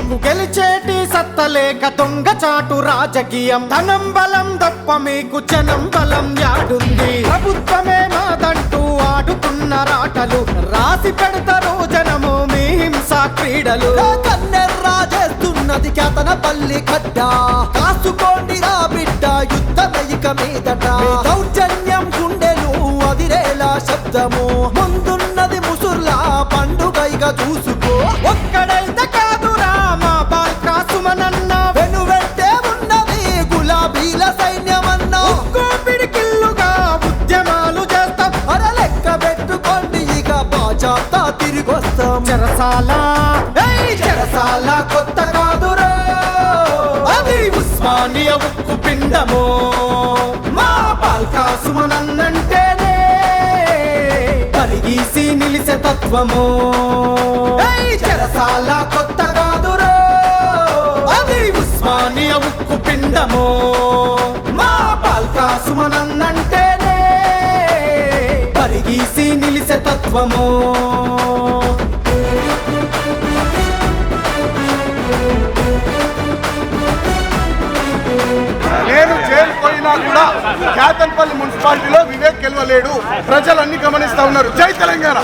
మీకు గెలిచేటి సత్తలేక దొంగ చాటు రాజకీయం ధనం బలం తప్ప మీకు జనం బలం యాడుంది ప్రభుత్వమే మాదంటూ ఆడుతున్న రాటలు రాసి పెడతారు జనము మీ హింసా క్రీడలు రాజేస్తున్నది కేతన పల్లి కట్ట కాసుకోండి రా బిడ్డ యుద్ధమయిక మీదట దౌర్జన్యం గుండెలు అదిరేలా శబ్దము ముందున్నది ముసుర్లా పండుగైగా చూసుకో ఒక్కడైతే కాదురా మా బాల్కా సుమనన్న వెనువెట్టే ఉన్నది గులాబీల సైన్యమన్నా పిడికిల్లుగా ఉద్యమాలు చేస్తాం అర లెక్క పెట్టుకోండి ఇక బాజాప్తా తిరిగొస్తాం చెరసాల కొత్త కాదురా అది ఉస్మానియా ఉక్కు పిండము మా బాల్కా సుమనన్నంటేనే పరిగీసి నిలిసే తత్వము చెరసాల కొత్త కాదురా అది ఉస్మానియా ఉక్కు పిండము మా బాల్కా సుమనన్నంటేనే పరిగీసి నిలిసే తత్వము నేను జైలు పోయినా కూడా కేతన్పల్లి మున్సిపాలిటీలో వివేక్ గెలవలేడు. ప్రజలన్నీ గమనిస్తా ఉన్నారు. జై తెలంగాణ.